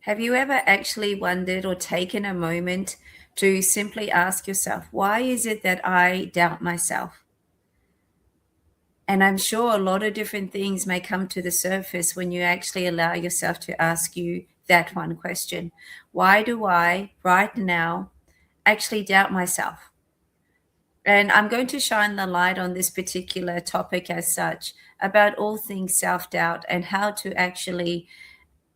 Have you ever actually wondered or taken a moment to simply ask yourself, why is it that I doubt myself? And I'm sure a lot of different things may come to the surface when you actually allow yourself to ask you that one question. Why do I, right now, actually doubt myself? And I'm going to shine the light on this particular topic as such about all things self doubt and how to actually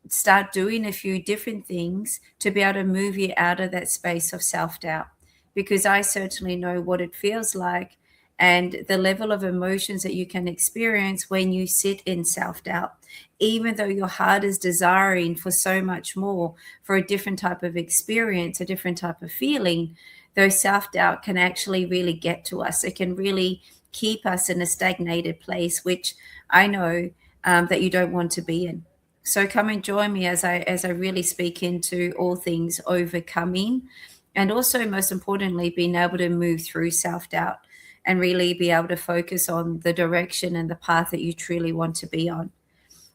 start doing a few different things to be able to move you out of that space of self doubt. Because I certainly know what it feels like and the level of emotions that you can experience when you sit in self doubt. Even though your heart is desiring for so much more, for a different type of experience, a different type of feeling, though self doubt can actually really get to us. It can really keep us in a stagnated place, which I know that you don't want to be in. So come and join me as I really speak into all things overcoming, and also most importantly being able to move through self-doubt and really be able to focus on the direction and the path that you truly want to be on.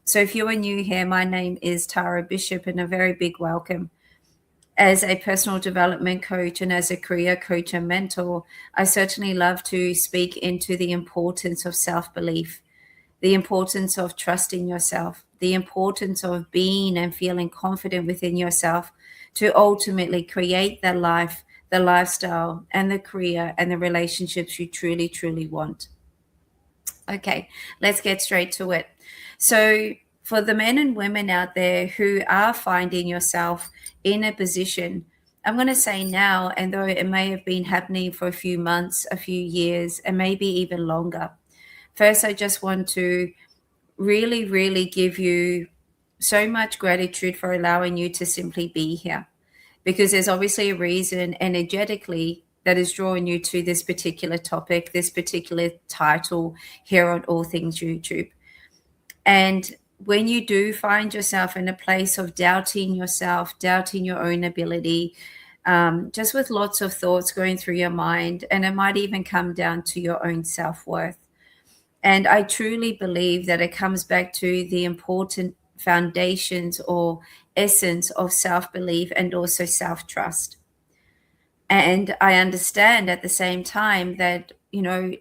So if you are new here, my name is Tara Bishop, and a very big welcome. As a personal development coach and as a career coach and mentor, I certainly love to speak into the importance of self-belief, the importance of trusting yourself, the importance of being and feeling confident within yourself to ultimately create the life, the lifestyle, and the career and the relationships you truly, truly want. Okay, let's get straight to it. So, for the men and women out there who are finding yourself in a position, I'm going to say now, and though it may have been happening for a few months, a few years, and maybe even longer, first, I just want to really, really give you so much gratitude for allowing you to simply be here, because there's obviously a reason energetically that is drawing you to this particular topic, this particular title here on All Things YouTube. And when you do find yourself in a place of doubting yourself, doubting your own ability, just with lots of thoughts going through your mind, and it might even come down to your own self worth. And I truly believe that it comes back to the important foundations or essence of self belief and also self trust. And I understand at the same time that,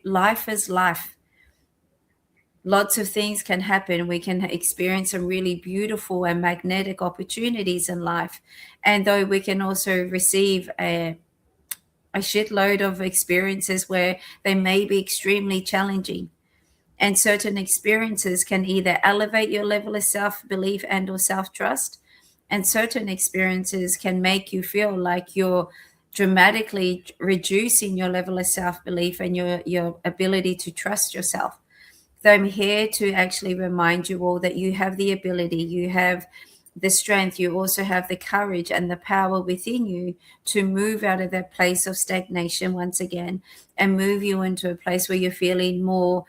life is life. Lots of things can happen. We can experience some really beautiful and magnetic opportunities in life. And though we can also receive a shitload of experiences where they may be extremely challenging, and certain experiences can either elevate your level of self-belief and or self-trust, and certain experiences can make you feel like you're dramatically reducing your level of self-belief and your ability to trust yourself. So I'm here to actually remind you all that you have the ability, you have the strength, you also have the courage and the power within you to move out of that place of stagnation once again, and move you into a place where you're feeling more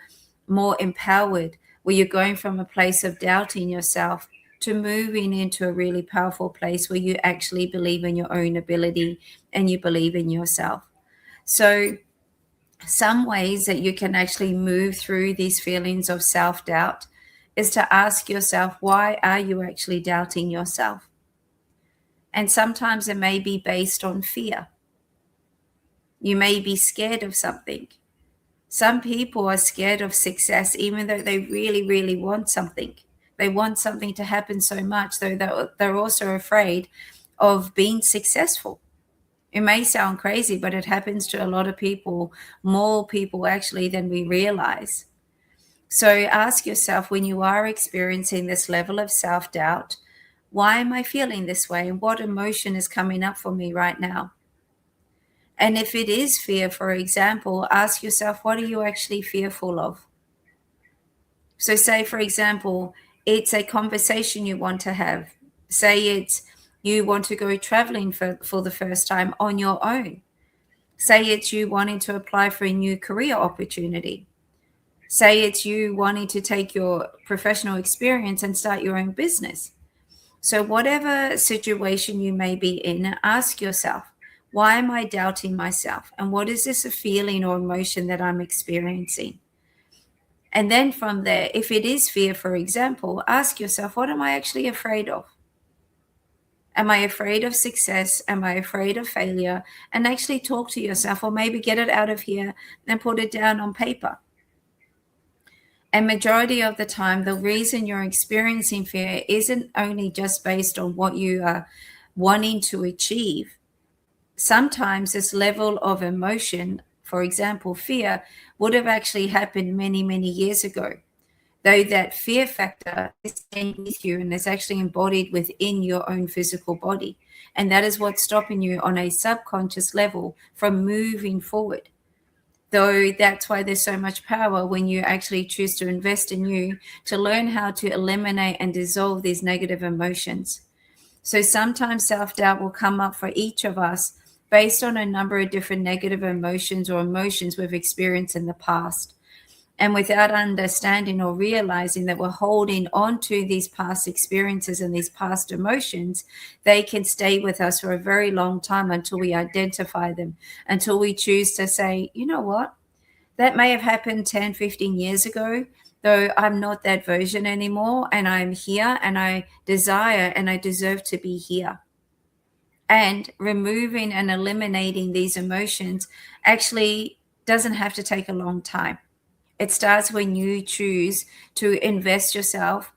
empowered, where you're going from a place of doubting yourself to moving into a really powerful place where you actually believe in your own ability and you believe in yourself. So, some ways that you can actually move through these feelings of self doubt is to ask yourself, why are you actually doubting yourself? And sometimes it may be based on fear. You may be scared of something. Some people are scared of success, even though they really, really want something. They want something to happen so much, though they're also afraid of being successful. It may sound crazy, but it happens to a lot of people, more people actually than we realize. So ask yourself, when you are experiencing this level of self doubt, why am I feeling this way? And what emotion is coming up for me right now? And if it is fear, for example, ask yourself, what are you actually fearful of? So, say, for example, it's a conversation you want to have. Say it's you want to go traveling for the first time on your own. Say it's you wanting to apply for a new career opportunity. Say it's you wanting to take your professional experience and start your own business. So, whatever situation you may be in, ask yourself, why am I doubting myself? And what is this a feeling or emotion that I'm experiencing? And then from there, if it is fear, for example, ask yourself, what am I actually afraid of? Am I afraid of success? Am I afraid of failure? And actually talk to yourself, or maybe get it out of here and put it down on paper. And majority of the time, the reason you're experiencing fear isn't only just based on what you are wanting to achieve. Sometimes this level of emotion, for example, fear, would have actually happened many, many years ago. Though that fear factor is staying with you and is actually embodied within your own physical body. And that is what's stopping you on a subconscious level from moving forward. Though that's why there's so much power when you actually choose to invest in you to learn how to eliminate and dissolve these negative emotions. So sometimes self-doubt will come up for each of us based on a number of different negative emotions or emotions we've experienced in the past. And without understanding or realizing that we're holding on to these past experiences and these past emotions, they can stay with us for a very long time until we identify them, until we choose to say, you know what, that may have happened 10, 15 years ago, though I'm not that version anymore. And I'm here and I desire and I deserve to be here. And removing and eliminating these emotions actually doesn't have to take a long time. It starts when you choose to invest yourself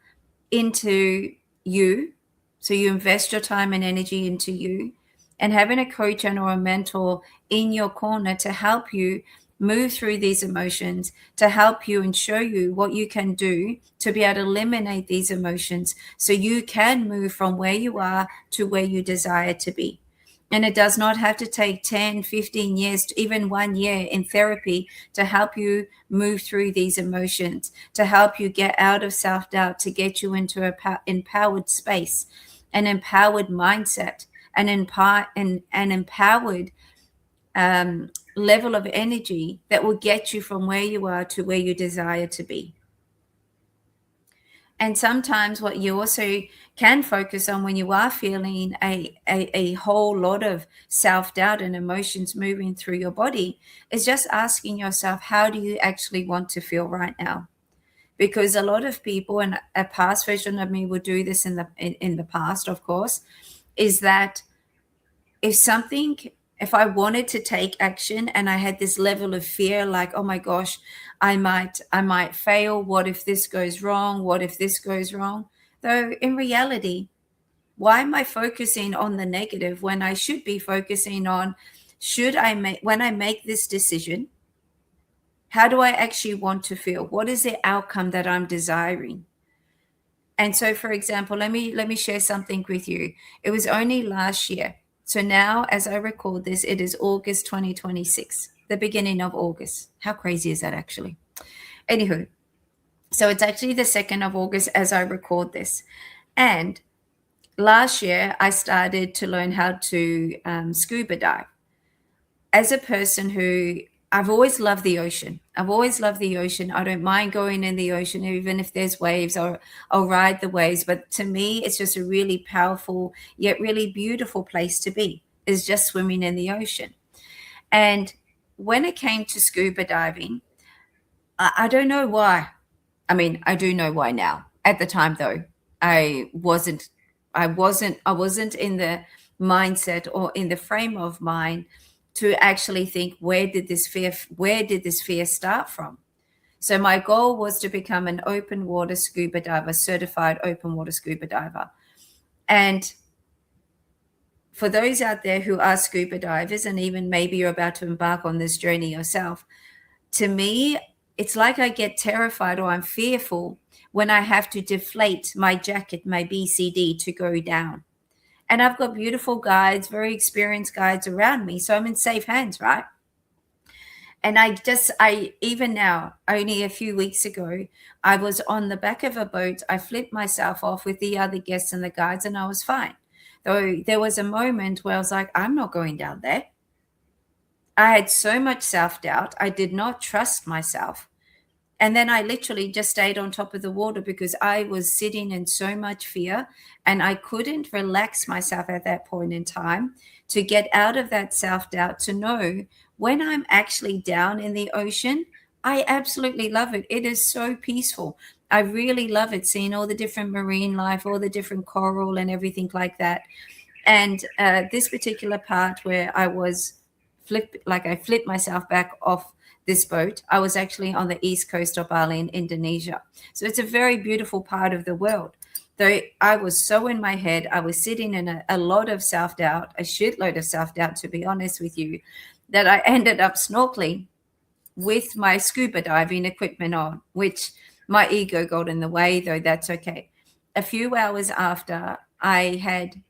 into you. So you invest your time and energy into you, and having a coach and or a mentor in your corner to help you move through these emotions, to help you and show you what you can do to be able to eliminate these emotions so you can move from where you are to where you desire to be. And it does not have to take 10, 15 years, even 1 year in therapy to help you move through these emotions, to help you get out of self-doubt, to get you into an empowered space, an empowered mindset, an empowered level of energy that will get you from where you are to where you desire to be. And sometimes what you also can focus on when you are feeling a whole lot of self-doubt and emotions moving through your body is just asking yourself, how do you actually want to feel right now? Because a lot of people, and a past version of me would do this in the past, of course, is that if I wanted to take action and I had this level of fear, like, oh my gosh, I might fail. What if this goes wrong? What if this goes wrong? Though in reality, why am I focusing on the negative when I should be focusing on, when I make this decision, how do I actually want to feel? What is the outcome that I'm desiring? And so, for example, let me share something with you. It was only last year. So now, as I record this, it is August 2026, the beginning of August. How crazy is that, actually? Anywho, so it's actually the 2nd of August as I record this. And last year, I started to learn how to scuba dive. As a person who I've always loved the ocean. I've always loved the ocean. I don't mind going in the ocean, even if there's waves, or I'll ride the waves. But to me, it's just a really powerful yet really beautiful place to be, is just swimming in the ocean. And when it came to scuba diving, I don't know why. I mean, I do know why now. At the time, though, I wasn't in the mindset or in the frame of mind to actually think, where did this fear start from? So my goal was to become an open water scuba diver, certified open water scuba diver. And for those out there who are scuba divers, and even maybe you're about to embark on this journey yourself, to me, it's like I get terrified or I'm fearful when I have to deflate my jacket, my BCD, to go down. And I've got beautiful guides, very experienced guides around me. So I'm in safe hands, right? And even now, only a few weeks ago, I was on the back of a boat. I flipped myself off with the other guests and the guides, and I was fine. Though there was a moment where I was like, I'm not going down there. I had so much self-doubt. I did not trust myself. And then I literally just stayed on top of the water because I was sitting in so much fear, and I couldn't relax myself at that point in time to get out of that self-doubt, to know when I'm actually down in the ocean, I absolutely love it. It is so peaceful. I really love it, seeing all the different marine life, all the different coral and everything like that. And this particular part where I was I flipped myself back off this boat, I was actually on the east coast of Bali in Indonesia. So it's a very beautiful part of the world. Though I was so in my head, I was sitting in a lot of self-doubt, a shitload of self-doubt, to be honest with you, that I ended up snorkeling with my scuba diving equipment on, which my ego got in the way, though that's okay. A few hours after, I had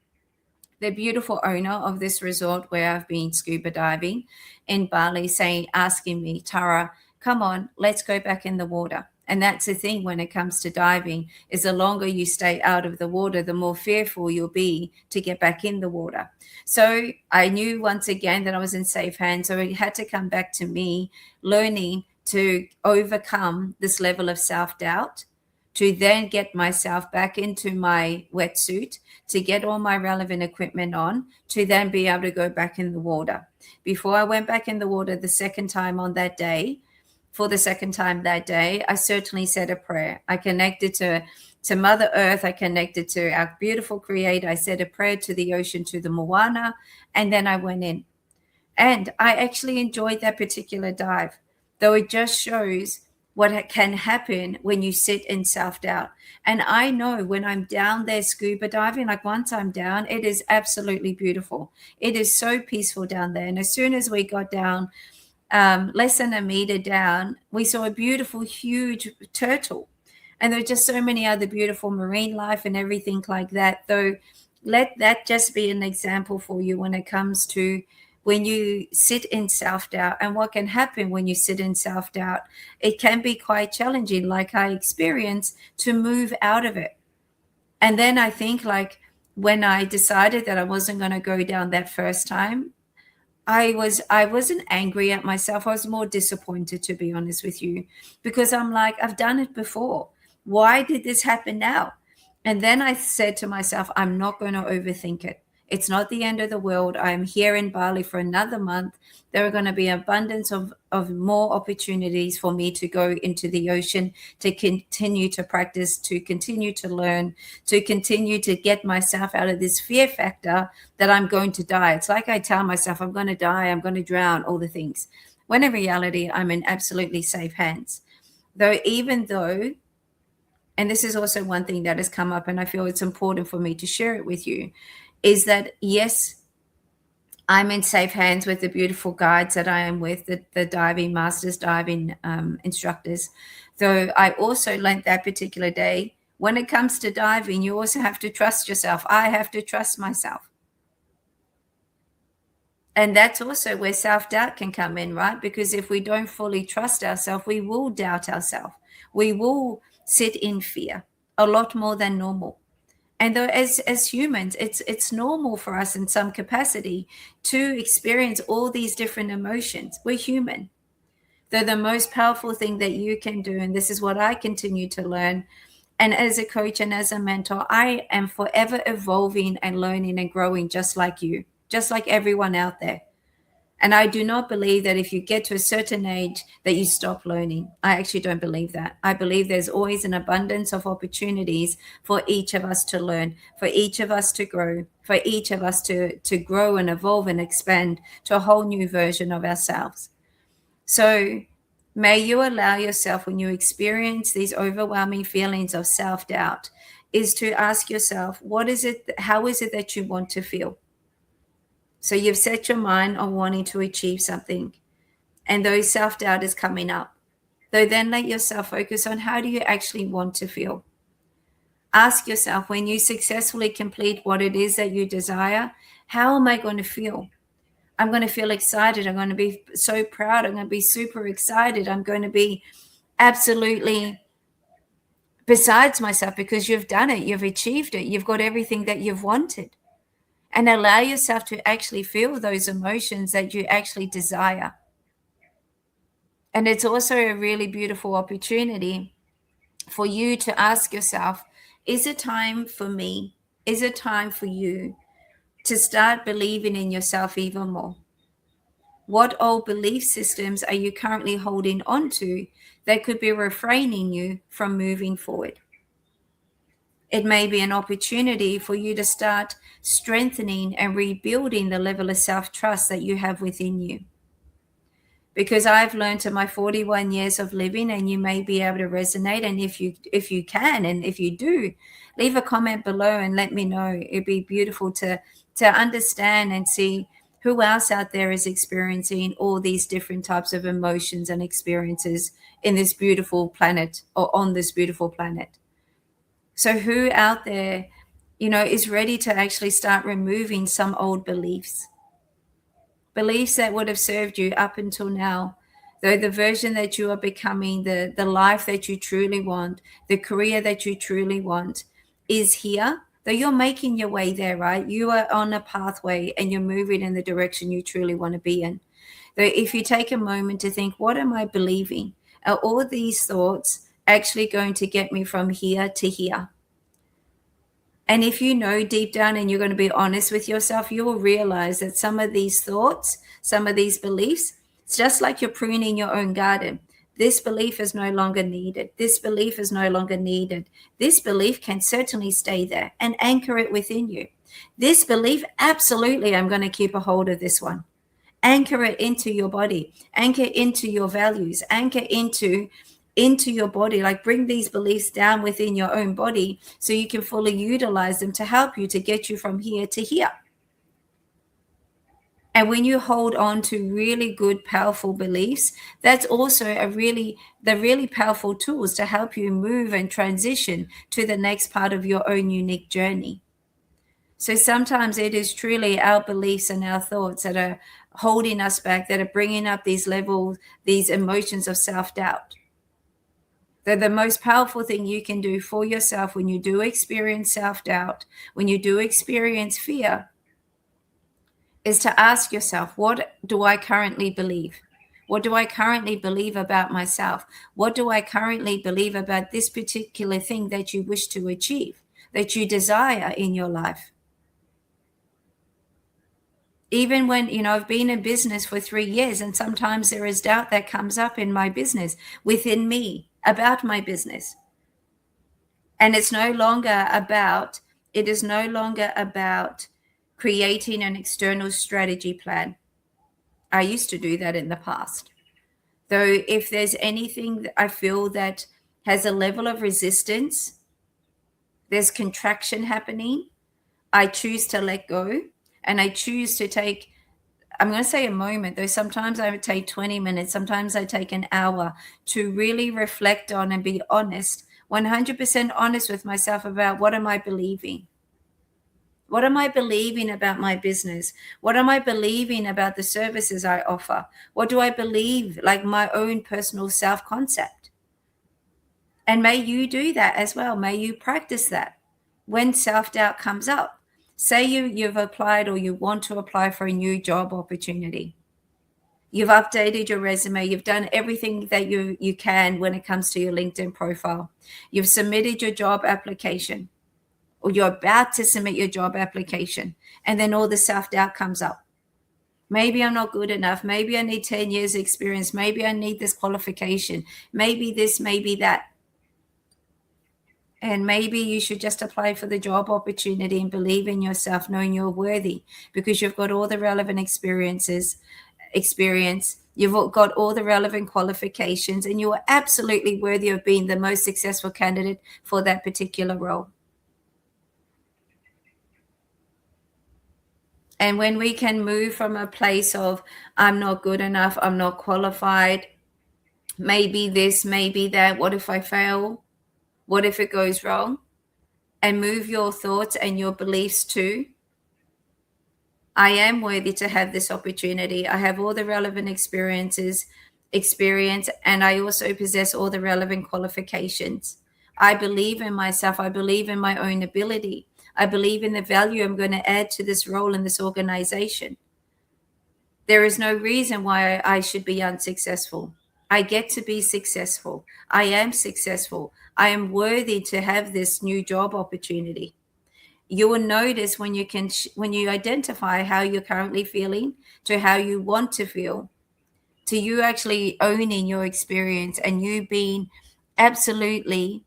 the beautiful owner of this resort where I've been scuba diving in Bali asking me, Tara, come on, let's go back in the water. And that's the thing when it comes to diving, is the longer you stay out of the water, the more fearful you'll be to get back in the water. So I knew once again that I was in safe hands. So it had to come back to me learning to overcome this level of self-doubt, to then get myself back into my wetsuit, to get all my relevant equipment on, to then be able to go back in the water. Before I went back in the water the second time on that day, for the second time that day, I certainly said a prayer. I connected to Mother Earth. I connected to our beautiful Creator. I said a prayer to the ocean, to the Moana, and then I went in. And I actually enjoyed that particular dive, though it just shows what can happen when you sit in self-doubt. And I know when I'm down there scuba diving, like once I'm down, it is absolutely beautiful. It is so peaceful down there. And as soon as we got down, less than a meter down, we saw a beautiful, huge turtle. And there were just so many other beautiful marine life and everything like that. Though let that just be an example for you when it comes to when you sit in self-doubt and what can happen when you sit in self-doubt. It can be quite challenging, like I experienced, to move out of it. And then I think, like, when I decided that I wasn't going to go down that first time, I wasn't angry at myself. I was more disappointed, to be honest with you, because I'm like, I've done it before. Why did this happen now? And then I said to myself, I'm not going to overthink it. It's not the end of the world. I'm here in Bali for another month. There are going to be abundance of more opportunities for me to go into the ocean, to continue to practice, to continue to learn, to continue to get myself out of this fear factor that I'm going to die. It's like I tell myself, I'm going to die, I'm going to drown, all the things. When in reality, I'm in absolutely safe hands. Even though, and this is also one thing that has come up, and I feel it's important for me to share it with you, is that yes, I'm in safe hands with the beautiful guides that I am with, the diving masters, diving instructors. Though I also learned that particular day, when it comes to diving, you also have to trust yourself. I have to trust myself. And that's also where self-doubt can come in, right? Because if we don't fully trust ourselves, we will doubt ourselves. We will sit in fear a lot more than normal. And though as humans, it's normal for us in some capacity to experience all these different emotions. We're human. They're the most powerful thing that you can do, and this is what I continue to learn. And as a coach and as a mentor, I am forever evolving and learning and growing, just like you, just like everyone out there. And I do not believe that if you get to a certain age that you stop learning. I actually don't believe that. I believe there's always an abundance of opportunities for each of us to learn, for each of us to grow, for each of us to grow and evolve and expand to a whole new version of ourselves. So may you allow yourself, when you experience these overwhelming feelings of self-doubt, is to ask yourself, how is it that you want to feel? So you've set your mind on wanting to achieve something, and though self-doubt is coming up, though then let yourself focus on how do you actually want to feel. Ask yourself, when you successfully complete what it is that you desire, how am I going to feel? I'm going to feel excited. I'm going to be so proud. I'm going to be super excited. I'm going to be absolutely besides myself because you've done it. You've achieved it. You've got everything that you've wanted. And allow yourself to actually feel those emotions that you actually desire. And it's also a really beautiful opportunity for you to ask yourself, is it time for me? Is it time for you to start believing in yourself even more? What old belief systems are you currently holding on to that could be refraining you from moving forward? It may be an opportunity for you to start strengthening and rebuilding the level of self-trust that you have within you. Because I've learned in my 41 years of living, and you may be able to resonate. And if you can, and if you do, leave a comment below and let me know. It'd be beautiful to understand and see who else out there is experiencing all these different types of emotions and experiences in this beautiful planet, or on this beautiful planet. So who out there, is ready to actually start removing some old beliefs that would have served you up until now, though the version that you are becoming, the life that you truly want, the career that you truly want is here, though you're making your way there, right? You are on a pathway and you're moving in the direction you truly want to be in. Though if you take a moment to think, what am I believing? Are all these thoughts actually going to get me from here to here? And if you know deep down and you're going to be honest with yourself, you will realize that some of these thoughts, some of these beliefs, it's just like you're pruning your own garden. This belief is no longer needed. This belief is no longer needed. This belief can certainly stay there, and anchor it within you. This belief, absolutely, I'm going to keep a hold of this one. Anchor it into your body, anchor into your values, anchor into your body. Like, bring these beliefs down within your own body so you can fully utilize them to help you to get you from here to here. And when you hold on to really good, powerful beliefs, that's also the really powerful tools to help you move and transition to the next part of your own unique journey. So sometimes it is truly our beliefs and our thoughts that are holding us back, that are bringing up these emotions of self-doubt. That the most powerful thing you can do for yourself when you do experience self-doubt, when you do experience fear, is to ask yourself, what do I currently believe? What do I currently believe about myself? What do I currently believe about this particular thing that you wish to achieve, that you desire in your life? Even when, I've been in business for 3 years, and sometimes there is doubt that comes up in my business, within me, about my business. And it is no longer about creating an external strategy plan. I used to do that in the past. Though if there's anything that I feel that has a level of resistance, there's contraction happening, I choose to let go, and I choose to take, I'm going to say a moment, though sometimes I would take 20 minutes, sometimes I take an hour to really reflect on and be honest, 100% honest with myself about what am I believing? What am I believing about my business? What am I believing about the services I offer? What do I believe, like my own personal self-concept? And may you do that as well. May you practice that when self-doubt comes up. Say you've applied, or you want to apply for a new job opportunity. You've updated your resume. You've done everything that you can when it comes to your LinkedIn profile. You've submitted your job application, or you're about to submit your job application, and then all the self-doubt comes up. Maybe I'm not good enough. Maybe I need 10 years experience. Maybe I need this qualification. Maybe this, maybe that. And maybe you should just apply for the job opportunity and believe in yourself, knowing you're worthy, because you've got all the relevant experience. You've got all the relevant qualifications, and you are absolutely worthy of being the most successful candidate for that particular role. And when we can move from a place of, I'm not good enough, I'm not qualified, maybe this, maybe that, what if I fail? What if it goes wrong? And move your thoughts and your beliefs to, I am worthy to have this opportunity. I have all the relevant experience, and I also possess all the relevant qualifications. I believe in myself. I believe in my own ability. I believe in the value I'm going to add to this role in this organization. There is no reason why I should be unsuccessful. I get to be successful. I am successful. I am worthy to have this new job opportunity. You will notice when you identify how you're currently feeling to how you want to feel, to you actually owning your experience and you being absolutely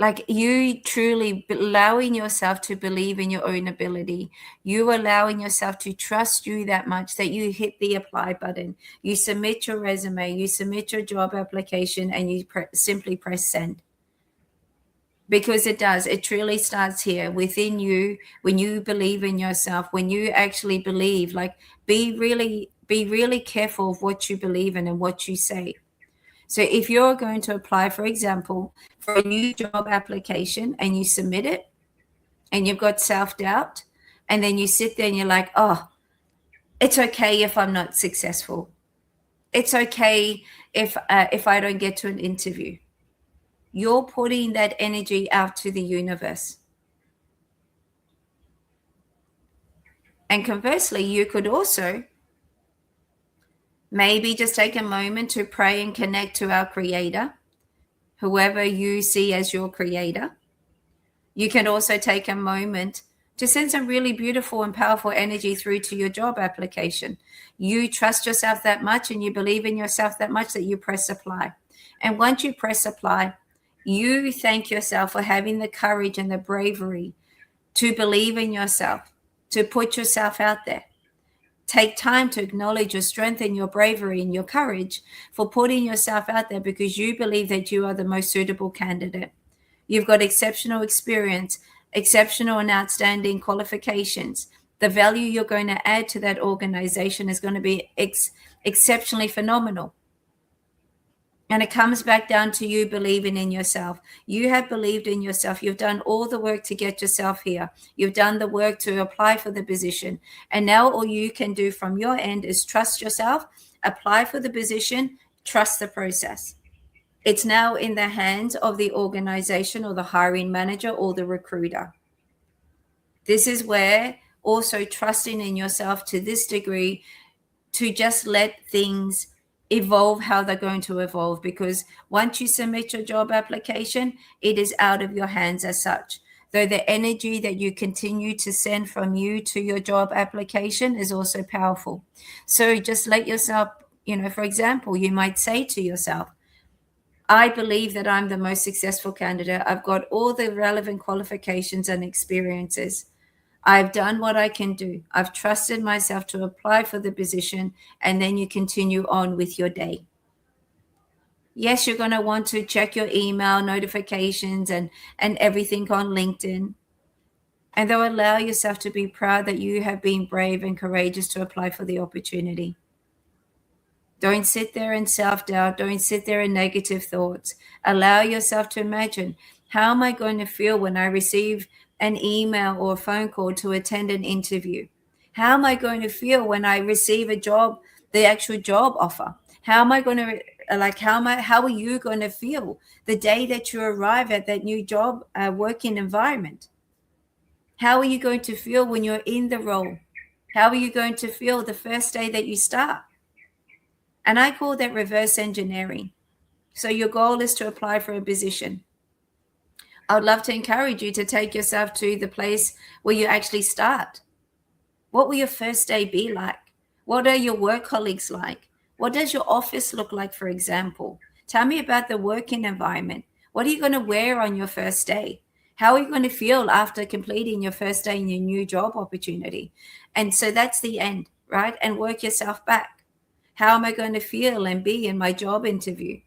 Like you truly allowing yourself to believe in your own ability, you allowing yourself to trust you that much that you hit the apply button, you submit your resume, you submit your job application, and you simply press send. Because it truly starts here within you. When you believe in yourself, when you actually believe, like be really careful of what you believe in and what you say. So if you're going to apply, for example, for a new job application and you submit it and you've got self-doubt, and then you sit there and you're like, oh, it's okay if I'm not successful. It's okay if I don't get to an interview. You're putting that energy out to the universe. And conversely, you could also maybe just take a moment to pray and connect to our creator, whoever you see as your creator. You can also take a moment to send some really beautiful and powerful energy through to your job application. You trust yourself that much and you believe in yourself that much that you press apply. And once you press apply, you thank yourself for having the courage and the bravery to believe in yourself, to put yourself out there. Take time to acknowledge your strength and your bravery and your courage for putting yourself out there, because you believe that you are the most suitable candidate. You've got exceptional experience, exceptional and outstanding qualifications. The value you're going to add to that organization is going to be exceptionally phenomenal. And it comes back down to you believing in yourself. You have believed in yourself. You've done all the work to get yourself here. You've done the work to apply for the position. And now all you can do from your end is trust yourself, apply for the position, trust the process. It's now in the hands of the organization or the hiring manager or the recruiter. This is where also trusting in yourself to this degree, to just let things evolve how they're going to evolve, because once you submit your job application, it is out of your hands as such. Though the energy that you continue to send from you to your job application is also powerful. So just let yourself, for example, you might say to yourself, I believe that I'm the most successful candidate. I've got all the relevant qualifications and experiences. I've done what I can do. I've trusted myself to apply for the position, and then you continue on with your day. Yes, you're going to want to check your email notifications and everything on LinkedIn. And they'll allow yourself to be proud that you have been brave and courageous to apply for the opportunity. Don't sit there in self-doubt. Don't sit there in negative thoughts. Allow yourself to imagine, how am I going to feel when I receive an email or a phone call to attend an interview? How am I going to feel when I receive a job, the actual job offer? How am I going to, how are you going to feel the day that you arrive at that new job working environment? How are you going to feel when you're in the role? How are you going to feel the first day that you start? And I call that reverse engineering. So your goal is to apply for a position. I would love to encourage you to take yourself to the place where you actually start. What will your first day be like? What are your work colleagues like? What does your office look like, for example? Tell me about the working environment. What are you going to wear on your first day? How are you going to feel after completing your first day in your new job opportunity? And so that's the end, right? And work yourself back. How am I going to feel and be in my job interview,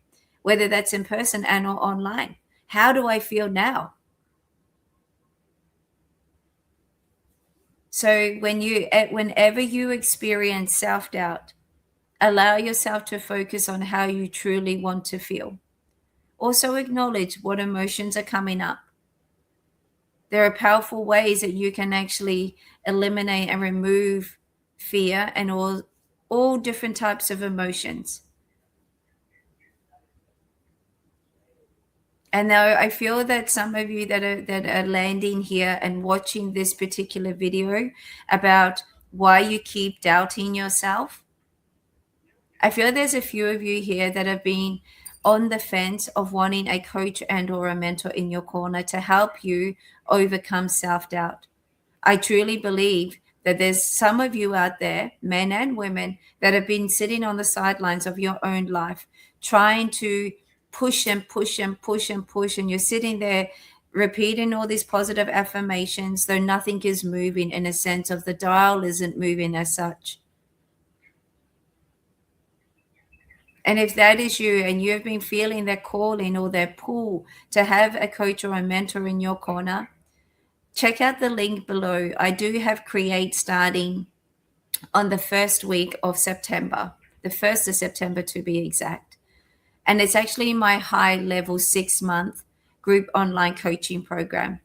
whether that's in person and or online? How do I feel now? So whenever you experience self-doubt, allow yourself to focus on how you truly want to feel. Also acknowledge what emotions are coming up. There are powerful ways that you can actually eliminate and remove fear and all different types of emotions. And now I feel that some of you that are landing here and watching this particular video about why you keep doubting yourself, I feel there's a few of you here that have been on the fence of wanting a coach and or a mentor in your corner to help you overcome self-doubt. I truly believe that there's some of you out there, men and women, that have been sitting on the sidelines of your own life, trying to push and push and push and push, and you're sitting there repeating all these positive affirmations, though nothing is moving, in a sense of the dial isn't moving as such. And if that is you and you've been feeling that calling or that pull to have a coach or a mentor in your corner, check out the link below. I do have Create starting on the first week of September, the 1st of September to be exact. And it's actually my high level 6-month group online coaching program.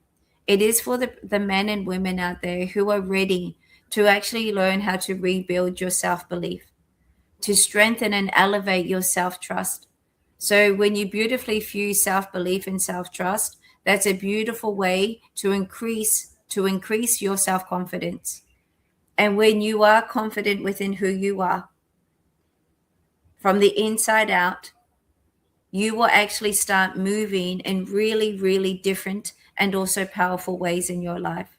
It is for the men and women out there who are ready to actually learn how to rebuild your self-belief, to strengthen and elevate your self-trust. So when you beautifully fuse self-belief and self-trust, that's a beautiful way to increase your self-confidence. And when you are confident within who you are, from the inside out, you will actually start moving in really, really different and also powerful ways in your life.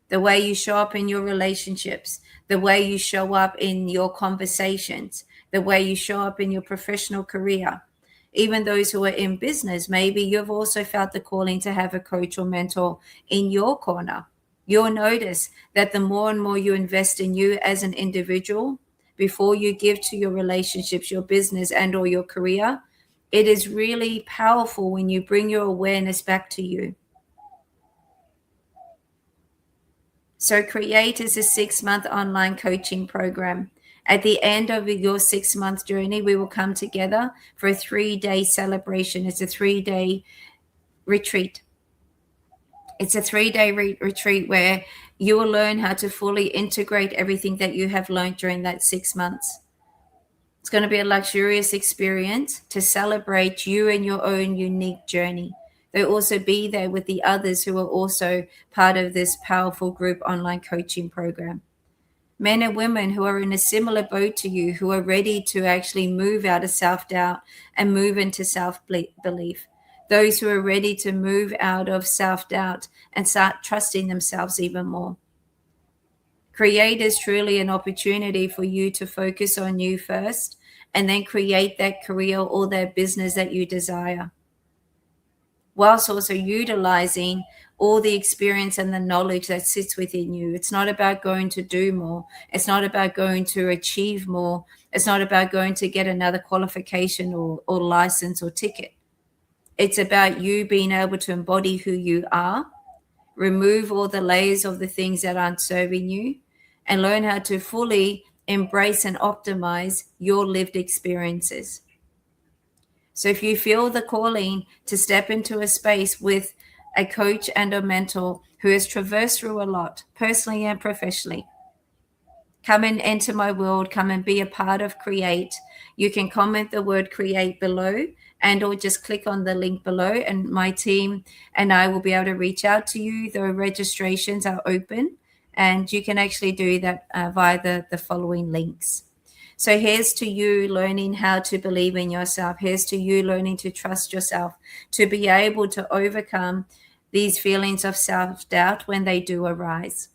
The way you show up in your relationships, the way you show up in your conversations, the way you show up in your professional career. Even those who are in business, maybe you've also felt the calling to have a coach or mentor in your corner. You'll notice that the more and more you invest in you as an individual, before you give to your relationships, your business, and or your career, it is really powerful when you bring your awareness back to you. So Create is a 6-month online coaching program. At the end of your 6-month journey, we will come together for a 3-day celebration. It's a 3-day retreat. It's a 3-day retreat where you will learn how to fully integrate everything that you have learned during that 6 months. It's going to be a luxurious experience to celebrate you and your own unique journey. They'll also be there with the others who are also part of this powerful group online coaching program. Men and women who are in a similar boat to you, who are ready to actually move out of self-doubt and move into self-belief. Those who are ready to move out of self-doubt and start trusting themselves even more. Create is truly an opportunity for you to focus on you first and then create that career or that business that you desire, whilst also utilizing all the experience and the knowledge that sits within you. It's not about going to do more. It's not about going to achieve more. It's not about going to get another qualification or license or ticket. It's about you being able to embody who you are, remove all the layers of the things that aren't serving you, and learn how to fully embrace and optimize your lived experiences. So if you feel the calling to step into a space with a coach and a mentor who has traversed through a lot, personally and professionally, come and enter my world, come and be a part of Create. You can comment the word Create below and or just click on the link below, and my team and I will be able to reach out to you. The registrations are open and you can actually do that via the following links. So here's to you learning how to believe in yourself. Here's to you learning to trust yourself, to be able to overcome these feelings of self-doubt when they do arise.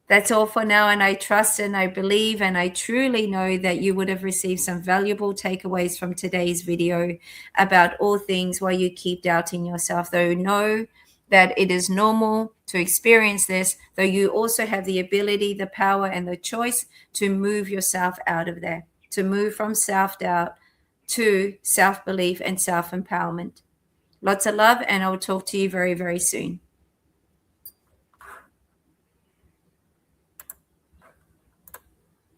That's all for now, and I trust and I believe and I truly know that you would have received some valuable takeaways from today's video about all things while you keep doubting yourself. Though know that it is normal to experience this, though you also have the ability, the power, and the choice to move yourself out of there, to move from self-doubt to self-belief and self-empowerment. Lots of love, and I will talk to you very, very soon.